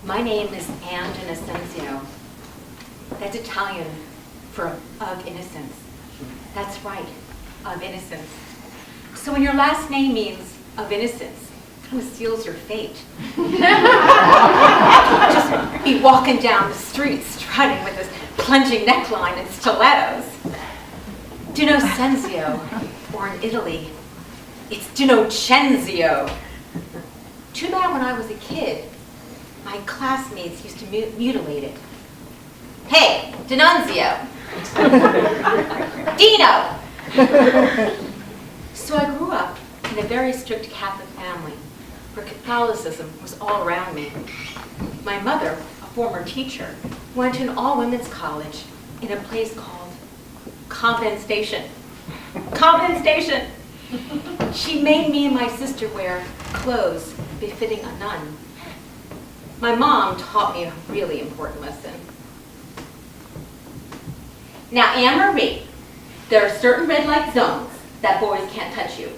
My name is Ascensio. That's Italian for of innocence. That's right, of innocence. So when your last name means of innocence, it kind of seals your fate. Just be walking down the street strutting with this plunging neckline and stilettos. D'innocenzio, or in Italy, it's D'innocenzio. Too bad when I was a kid, my classmates used to mutilate it. Hey, D'Annunzio. Dino. So I grew up in a very strict Catholic family where Catholicism was all around me. My mother, a former teacher, went to an all-women's college in a place called Compton Station. Compton Station. She made me and my sister wear clothes befitting a nun. My mom taught me a really important lesson. Now, Anne-Marie, there are certain red light zones that boys can't touch you.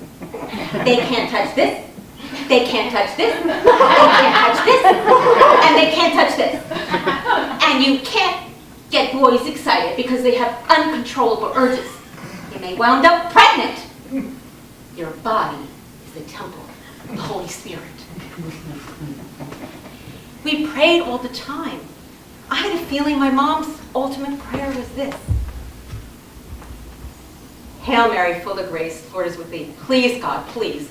They can't touch this, they can't touch this, they can't touch this, and they can't touch this. And you can't get boys excited because they have uncontrollable urges. You may wound up pregnant. Your body is the temple of the Holy Spirit. We prayed all the time. I had a feeling my mom's ultimate prayer was this. Hail Mary, full of grace, the Lord is with thee. Please, God, please,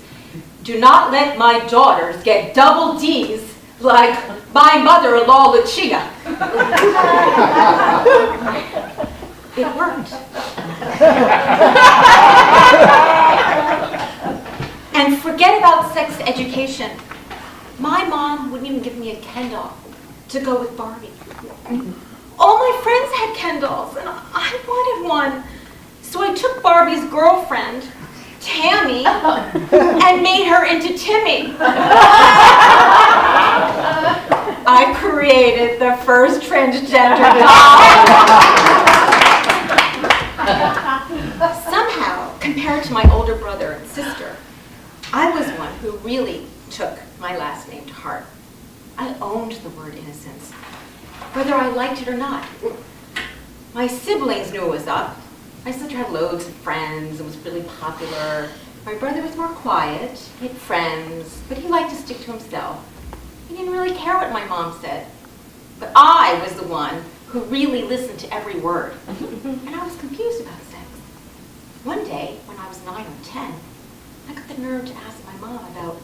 do not let my daughters get double D's like my mother-in-law, Lucia. It worked. And forget about sex education. My mom wouldn't even give me a Ken doll to go with Barbie. All my friends had Ken dolls, and I wanted one. So I took Barbie's girlfriend, Tammy, and made her into Timmy. I created the first transgender doll. Somehow, compared to my older brother and sister, I was one who really took my last name to heart. I owned the word innocence, whether I liked it or not. My siblings knew it was up. My sister had loads of friends and was really popular. My brother was more quiet. He had friends, but he liked to stick to himself. He didn't really care what my mom said. But I was the one who really listened to every word. And I was confused about sex. One day, when I was 9 or 10, I got the nerve to ask my mom about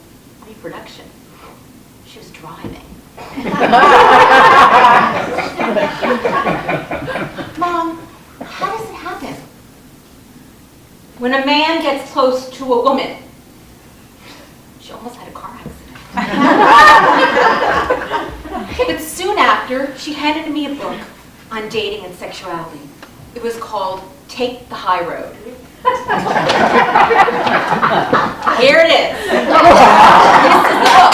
reproduction. She was driving. Mom, how does it happen? When a man gets close to a woman. She almost had a car accident. But soon after, she handed me a book on dating and sexuality. It was called Take the High Road. Here it is. This is the book.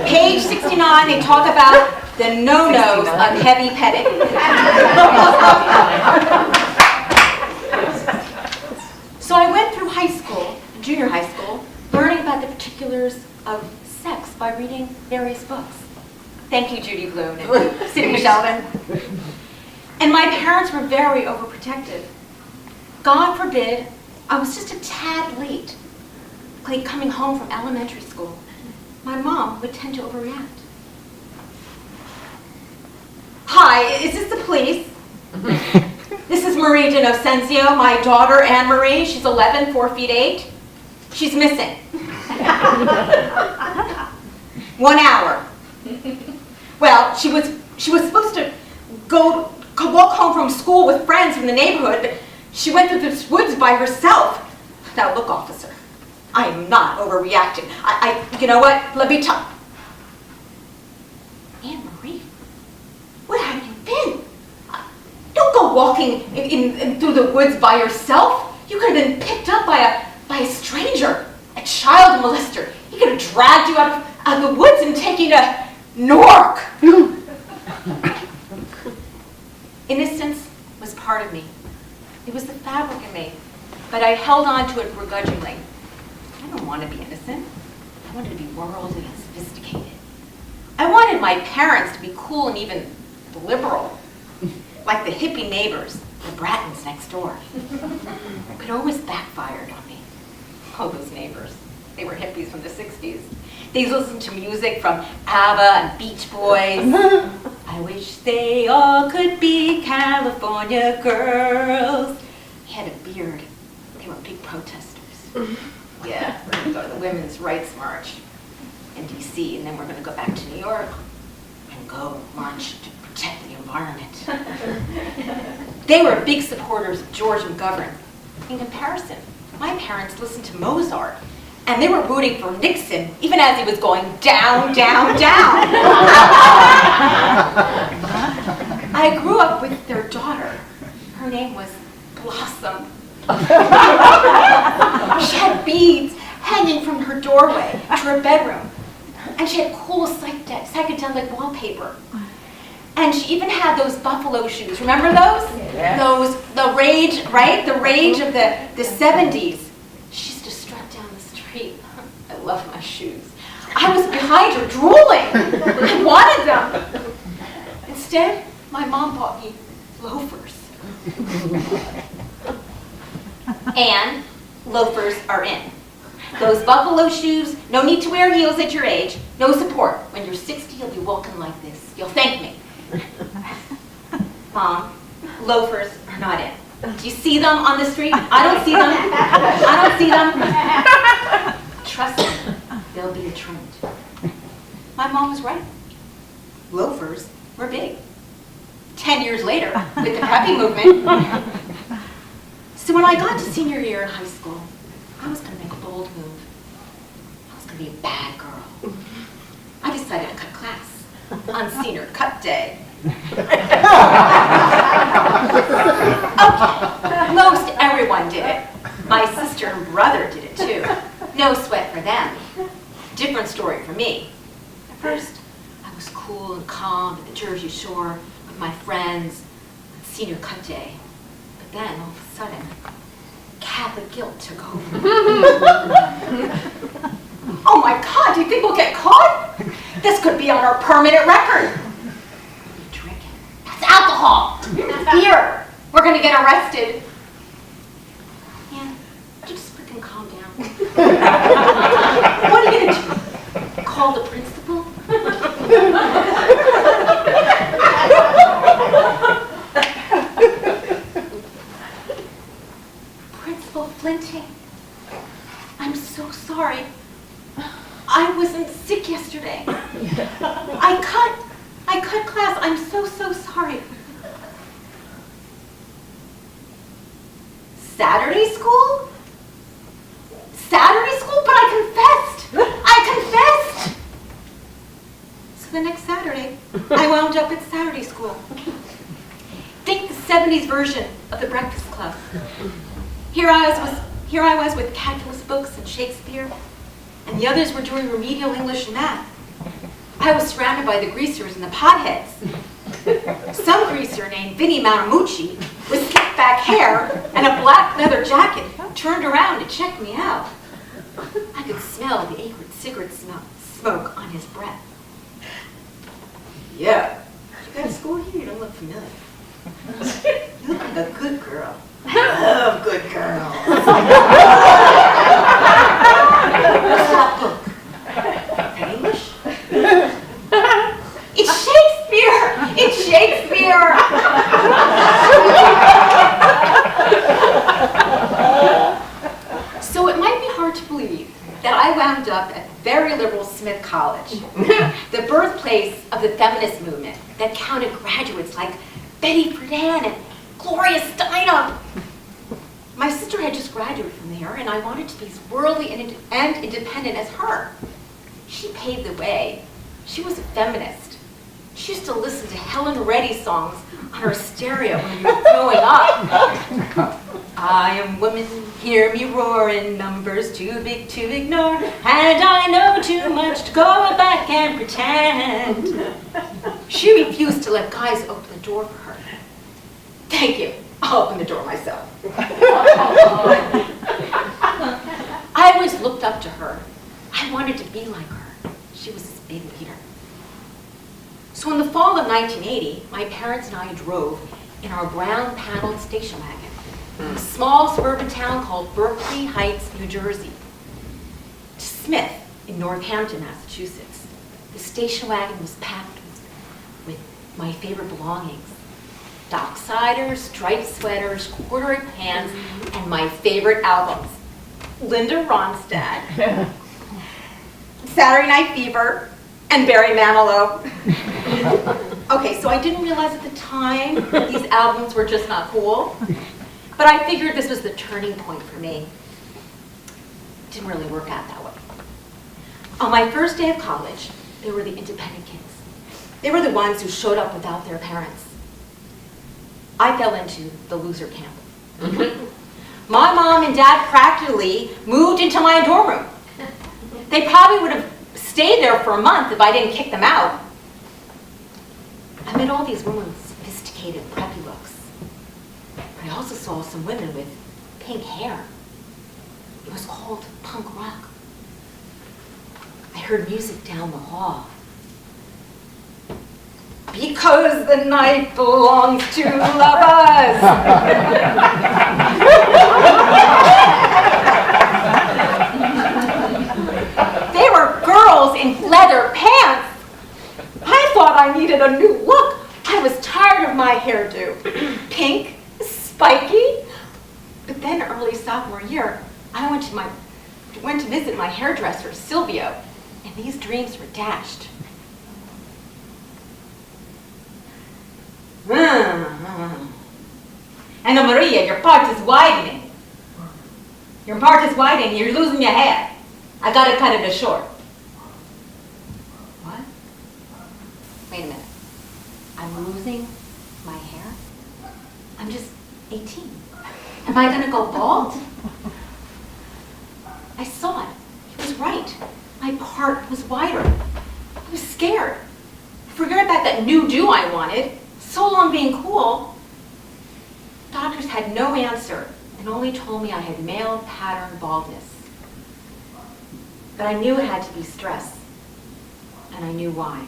Page 69, they talk about the no-nos of heavy petting. So I went through high school, junior high school, learning about the particulars of sex by reading various books. Thank you, Judy Blume and Sidney Sheldon. And my parents were very overprotective. God forbid, I was just a tad late, like coming home from elementary school. My mom would tend to overreact. Hi, is this the police? This is Marie D'innocenzio, my daughter Anne-Marie. She's 11, 4 feet 8. She's missing. 1 hour. Well, she was supposed to go walk home from school with friends from the neighborhood, but she went through the woods by herself. Now look, officer, I am not overreacting. You know what? Let me tell. Anne-Marie, where have you been? Don't go walking through the woods by yourself. You could have been picked up by a stranger, a child molester. He could have dragged you out of the woods and taken you to Newark. Innocence was part of me. It was the fabric in me, but I held on to it begrudgingly. I don't want to be innocent. I wanted to be worldly and sophisticated. I wanted my parents to be cool and even liberal, like the hippie neighbors, the Brattons next door. But it always backfired on me. Oh, those neighbors. They were hippies from the 60s. They listened to music from ABBA and Beach Boys. I wish they all could be California girls. He had a beard. They were big protesters. Yeah, we're going to go to the Women's Rights March in D.C., and then we're going to go back to New York and go march to protect the environment. They were big supporters of George McGovern. In comparison, my parents listened to Mozart, and they were rooting for Nixon, even as he was going down, down, down. I grew up with their daughter. Her name was Blossom. She had beads hanging from her doorway to her bedroom, and she had cool psychedelic wallpaper. And she even had those buffalo shoes. Remember those? Yeah. The rage, right? The rage of the 70s. She used to strut down the street. I love my shoes. I was behind her drooling. I wanted them. Instead, my mom bought me loafers. And loafers are in. Those buffalo shoes, no need to wear heels at your age, no support. When you're 60, you'll be walking like this. You'll thank me. Mom, loafers are not in. Do you see them on the street? I don't see them. I don't see them. Trust me, they'll be a trend. My mom was right. Loafers were big. 10 years later, with the preppy movement. So when I got to senior year in high school, I was going to make a bold move. I was going to be a bad girl. I decided to cut class on senior cut day. Okay, most everyone did it. My sister and brother did it too. No sweat for them. Different story for me. At first, I was cool and calm at the Jersey Shore with my friends on senior cut day. But then, all of a sudden, Catholic guilt took over. Oh my God, do you think we'll get caught? This could be on our permanent record. You're drinking. That's alcohol. That's beer. We're going to get arrested. Yeah, just freaking calm down. What are you going to do? Call the principal? Principal Flinting, I'm so sorry. I wasn't sick yesterday. I cut class. I'm so sorry. Saturday school? Saturday school? But I confessed! So the next Saturday, I wound up at Saturday school. Think the 70s version of the Breakfast Club. Here I was with calculus books and Shakespeare, and the others were doing remedial English and math. I was surrounded by the greasers and the potheads. Some greaser named Vinnie Matamucci with slicked back hair and a black leather jacket turned around to check me out. I could smell the acrid cigarette smoke on his breath. Yeah, you got a school here? You don't look familiar. You look like a good girl. I love good girls. What's that book? That English? It's Shakespeare! It's Shakespeare! So it might be hard to believe that I wound up at very liberal Smith College, the birthplace of the feminist movement that counted graduates like Betty Friedan and Gloria Steinem. My sister had just graduated from there, and I wanted to be as worldly and independent as her. She paved the way. She was a feminist. She used to listen to Helen Reddy songs on her stereo when we were growing up. I am woman, hear me roar in numbers too big to ignore, and I know too much to go back and pretend. She refused to let guys open the door for her. Thank you. I'll open the door myself. I always looked up to her. I wanted to be like her. She was this big leader. of 1980, my parents and I drove in our brown-paneled station wagon from a small suburban town called Berkeley Heights, New Jersey, to Smith in Northampton, Massachusetts. The station wagon was packed with my favorite belongings: Docksiders, striped sweaters, corduroy pants, and my favorite albums: Linda Ronstadt, Saturday Night Fever, and Barry Manilow. Okay, so I didn't realize at the time that these albums were just not cool, but I figured this was the turning point for me. It didn't really work out that way. On my first day of college, there were the independent kids. They were the ones who showed up without their parents. I fell into the loser camp. My mom and dad practically moved into my dorm room. They probably would have stayed there for a month if I didn't kick them out. I met all these women with sophisticated, preppy looks. But I also saw some women with pink hair. It was called punk rock. I heard music down the hall. Because the night belongs to lovers. They were girls in leather pants. I thought I needed a new look. I was tired of my hairdo. Pink, spiky. But then early sophomore year, I went to visit my hairdresser, Silvio, and these dreams were dashed. Anna Maria, your part is widening. Your part is widening. You're losing your hair. I gotta cut it short. What? Wait a minute. I'm losing my hair? I'm just 18. Am I gonna go bald? I saw it. He was right. My part was wider. I was scared. Forget about that new do I wanted. So long being cool. Doctors had no answer and only told me I had male pattern baldness. But I knew it had to be stress, and I knew why.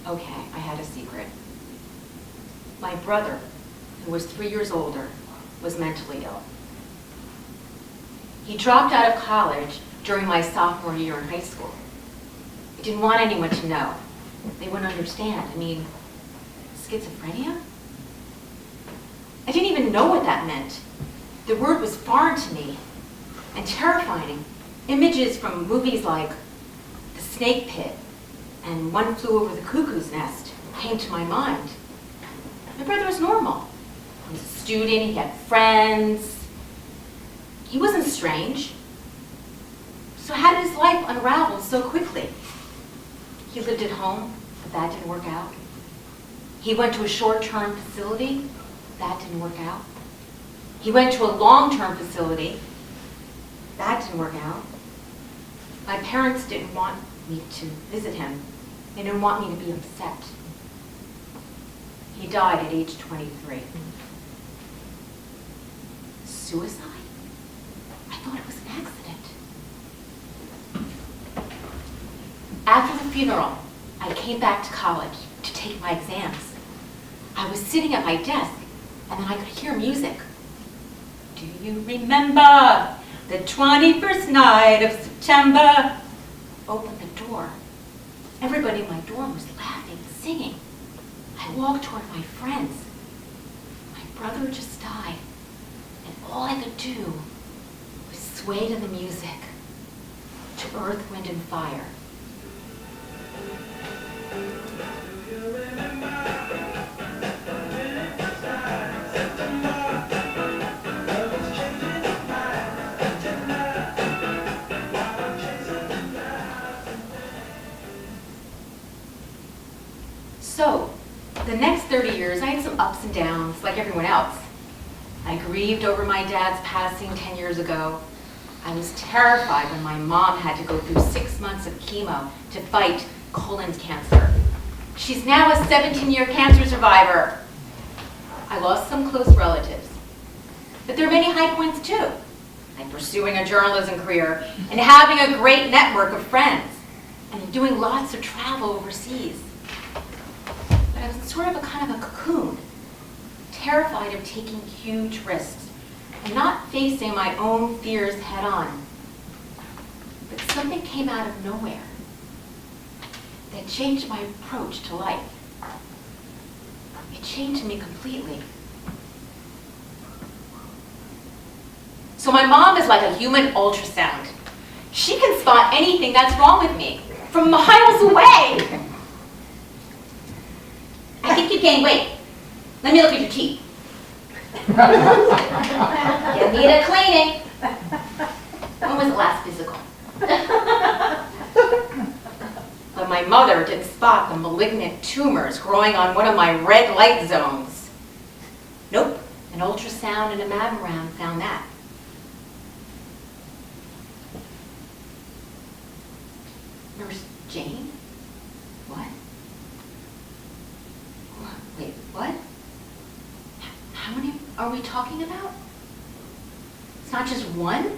Okay, I had a secret. My brother, who was 3 years older, was mentally ill. He dropped out of college during my sophomore year in high school. He didn't want anyone to know. They wouldn't understand. I mean, schizophrenia? I didn't even know what that meant. The word was foreign to me and terrifying. Images from movies like The Snake Pit and One Flew Over the Cuckoo's Nest came to my mind. My brother was normal. He was a student, he had friends. He wasn't strange. So how did his life unravel so quickly? He lived at home, but that didn't work out. He went to a short-term facility. That didn't work out. He went to a long-term facility. That didn't work out. My parents didn't want me to visit him. They didn't want me to be upset. He died at age 23. Suicide? I thought it was an accident. After the funeral, I came back to college to take my exams. I was sitting at my desk, and then I could hear music. Do you remember the 21st night of September? Opened the door. Everybody in my dorm was laughing and singing. I walked toward my friends. My brother just died, and all I could do was sway to the music, to Earth, Wind, and Fire. So, the next 30 years, I had some ups and downs, like everyone else. I grieved over my dad's passing 10 years ago. I was terrified when my mom had to go through 6 months of chemo to fight colon cancer. She's now a 17-year cancer survivor. I lost some close relatives. But there are many high points too, like pursuing a journalism career and having a great network of friends and doing lots of travel overseas. sort of a kind of a cocoon, terrified of taking huge risks and not facing my own fears head on. But something came out of nowhere that changed my approach to life. It changed me completely. So my mom is like a human ultrasound. She can spot anything that's wrong with me from miles away. I think you gained weight. Let me look at your teeth. You need a cleaning. When was the last physical? But my mother didn't spot the malignant tumors growing on one of my red light zones. Nope, an ultrasound and a mammogram found that. Nurse Jane? What? Wait, what? How many are we talking about? It's not just one?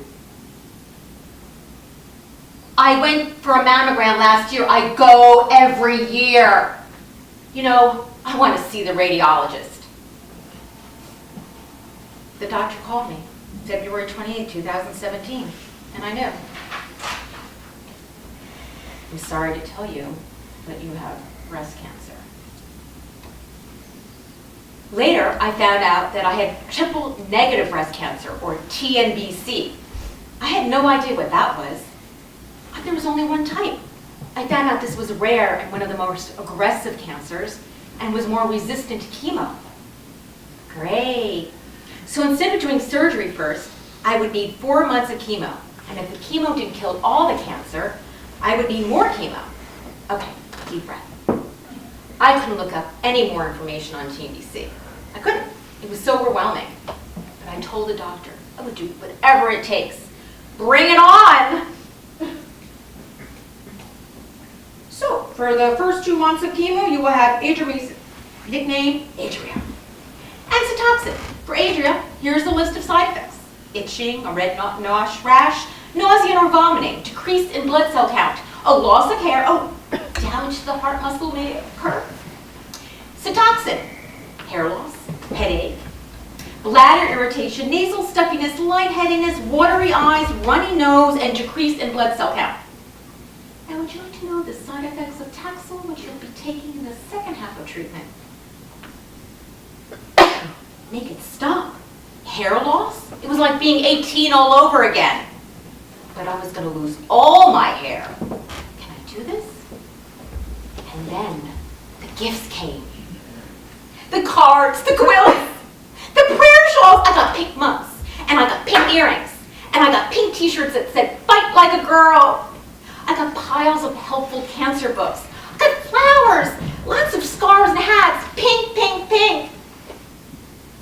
I went for a mammogram last year. I go every year. You know, I want to see the radiologist. The doctor called me February 28, 2017, and I knew. I'm sorry to tell you, but you have breast cancer. Later, I found out that I had triple negative breast cancer, or TNBC. I had no idea what that was. But there was only one type. I found out this was rare and one of the most aggressive cancers and was more resistant to chemo. Great. So instead of doing surgery first, I would need 4 months of chemo. And if the chemo didn't kill all the cancer, I would need more chemo. Okay, deep breath. I couldn't look up any more information on TNBC. I couldn't. It was so overwhelming. But I told the doctor I would do whatever it takes. Bring it on! So, for the first 2 months of chemo, you will have Adria's nickname, Adria. And Cytoxan. For Adria, here's the list of side effects. Itching, a red rash, nausea or vomiting, decrease in blood cell count, a loss of hair, damage to the heart muscle may occur. Cytoxan, hair loss, headache, bladder irritation, nasal stuffiness, lightheadedness, watery eyes, runny nose, and decrease in blood cell count. Now, would you like to know the side effects of Taxol, which you'll be taking in the second half of treatment? Make it stop. Hair loss? It was like being 18 all over again. But I was going to lose all my hair. Can I do this? And then the gifts came. The cards, the quilts, the prayer shawls. I got pink mugs, and I got pink earrings, and I got pink t-shirts that said, "Fight like a girl." I got piles of helpful cancer books. I got flowers, lots of scarves and hats, pink, pink, pink.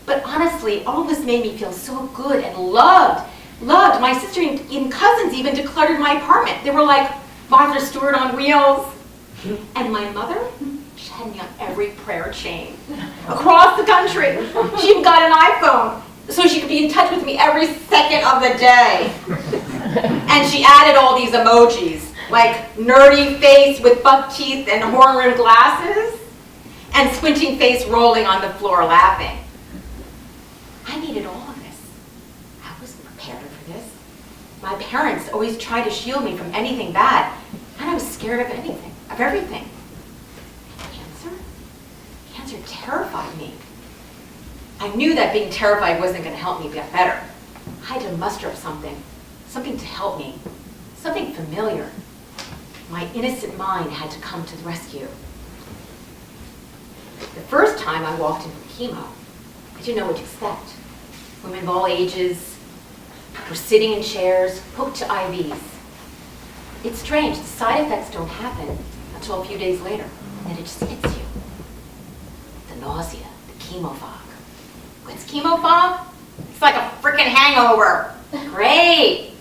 But honestly, all this made me feel so good and loved. My sister and cousins even decluttered my apartment. They were like Martha Stewart on wheels. And my mother, she had me on every prayer chain across the country. She even got an iPhone so she could be in touch with me every second of the day. And she added all these emojis, like nerdy face with buck teeth and horn-rimmed glasses, and squinting face rolling on the floor laughing. I needed all of this. I wasn't prepared for this. My parents always tried to shield me from anything bad, and I was scared of anything, of everything. Cancer? Cancer terrified me. I knew that being terrified wasn't going to help me get better. I had to muster up something to help me, something familiar. My innocent mind had to come to the rescue. The first time I walked in for chemo, I didn't know what to expect. Women of all ages were sitting in chairs, hooked to IVs. It's strange, the side effects don't happen until a few days later, and it just hits you. The nausea, the chemo fog. What's chemo fog? It's like a freaking hangover. Great.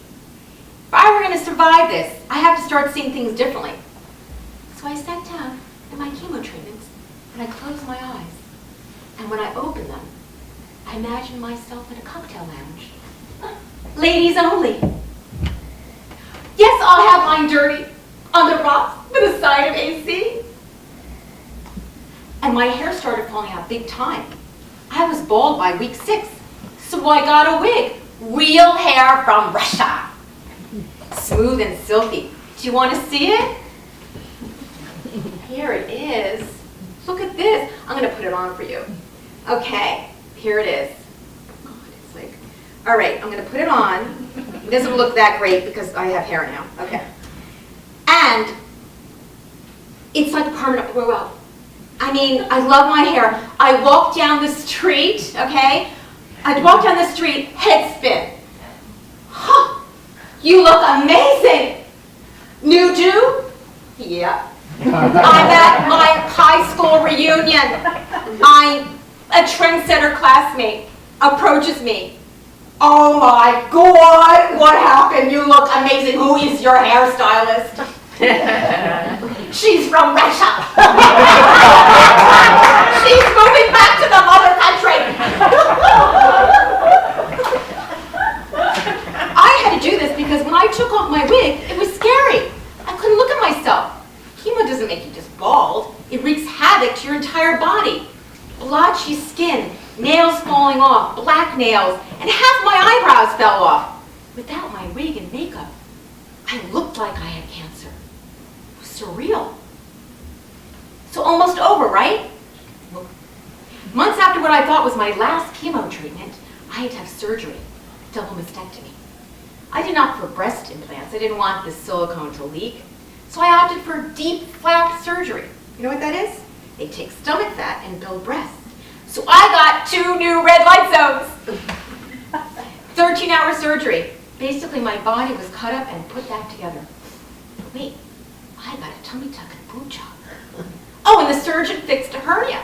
If I were going to survive this, I have to start seeing things differently. So I sat down in my chemo treatments, and I closed my eyes. And when I opened them, I imagined myself in a cocktail lounge. Ladies only. Yes, I'll have mine dirty, on the rocks, with a side of AC. and my hair started falling out big time. I was bald by week 6, so I got a wig. Real hair from Russia. Smooth and silky. Do you want to see it? Here it is. Look at this. I'm going to put it on for you. Okay, here it is. God, it's like, all right, I'm going to put it on. It doesn't look that great because I have hair now. Okay. And it's like permanent. Well, I mean, I love my hair. I walk down the street, okay? I'd walk down the street, head spin. Huh, you look amazing. New do? Yeah. I'm at my high school reunion. A trendsetter classmate approaches me. Oh my God, what happened? You look amazing. Who is your hairstylist? She's from Russia. She's moving back to the mother country. I had to do this because when I took off my wig, it was scary. I couldn't look at myself. Chemo doesn't make you just bald. It wreaks havoc to your entire body. Blotchy skin, nails falling off, black nails, and half my eyebrows fell off. Without my wig and makeup, I looked like I had cancer. It was surreal. So almost over, right? Months after what I thought was my last chemo treatment, I had to have surgery, double mastectomy. I did not for breast implants. I didn't want the silicone to leak. So I opted for deep flap surgery. You know what that is? They take stomach fat and build breasts. So I got 2 new red light zones. 13-hour surgery. Basically, my body was cut up and put back together. But wait, I got a tummy tuck and boob job. Oh, and the surgeon fixed a hernia.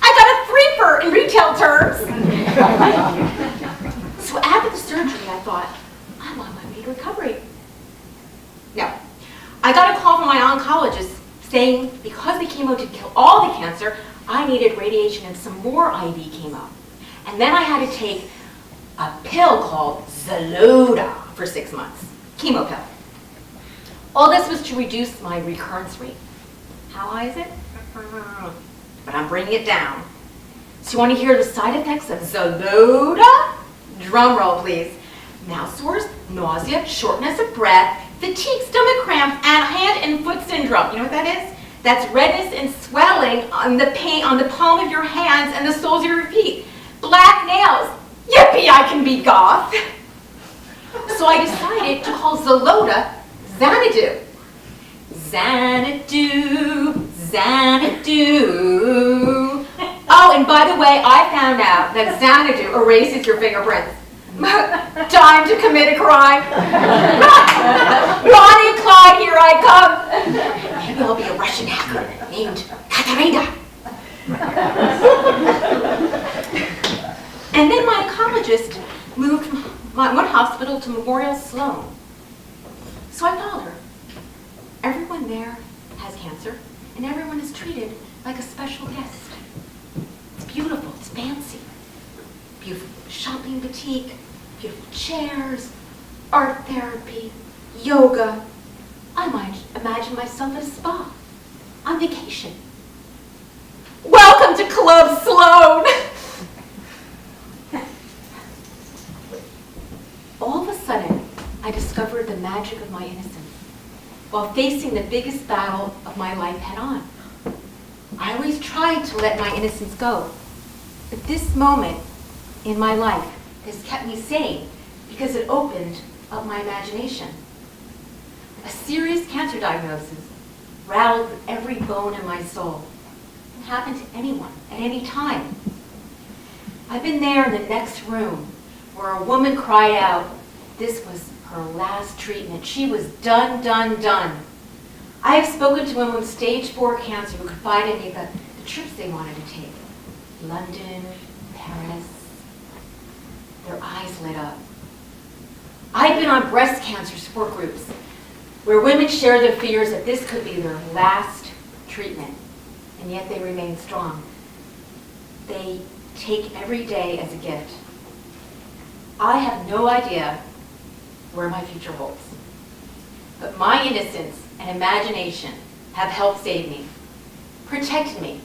I got a threefer in retail terms. So after the surgery, I thought, I'm on my way to recovery. No. I got a call from my oncologist saying because the chemo did kill all the cancer, I needed radiation and some more IV chemo. And then I had to take a pill called Xeloda for 6 months, chemo pill. All this was to reduce my recurrence rate. How high is it? But I'm bringing it down. So you want to hear the side effects of Xeloda? Drum roll, please. Mouth sores, nausea, shortness of breath, fatigue, stomach cramps, and hand and foot syndrome. You know what that is? That's redness and swelling on the palm of your hands and the soles of your feet. Black nails. Yippee, I can be goth. So I decided to call Xeloda Xanadu. Xanadu, Xanadu. Oh, and by the way, I found out that Xanadu erases your fingerprints. Time to commit a crime. Bonnie and Clyde, here I come. Maybe I'll be a Russian hacker named Katerina. And then my oncologist moved from one hospital to Memorial Sloan. So I called her. Everyone there has cancer, and everyone is treated like a special guest. It's beautiful, it's fancy. Beautiful shopping boutique, beautiful chairs, art therapy, yoga. I might imagine myself at a spa, on vacation. Welcome to Club Sloan! All of a sudden, I discovered the magic of my innocence while facing the biggest battle of my life head on. I always tried to let my innocence go, but this moment in my life has kept me sane because it opened up my imagination. A serious cancer diagnosis rattled every bone in my soul. It can happen to anyone at any time. I've been there in the next room where a woman cried out, this was her last treatment. She was done, done, done. I have spoken to women with stage 4 cancer who confided in me the trips they wanted to take. London, Paris. Their eyes lit up. I've been on breast cancer support groups where women share their fears that this could be their last treatment, and yet they remain strong. They take every day as a gift. I have no idea where my future holds, but my innocence and imagination have helped save me, protected me,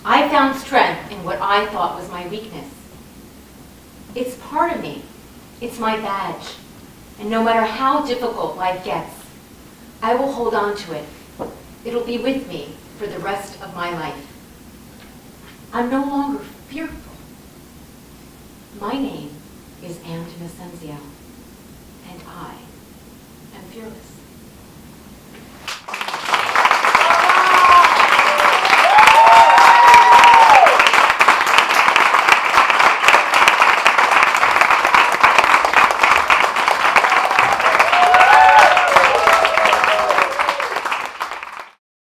I found strength in what I thought was my weakness. It's part of me. It's my badge. And no matter how difficult life gets, I will hold on to it. It'll be with me for the rest of my life. I'm no longer fearful. My name is Anne de Mesenzio, and I am fearless.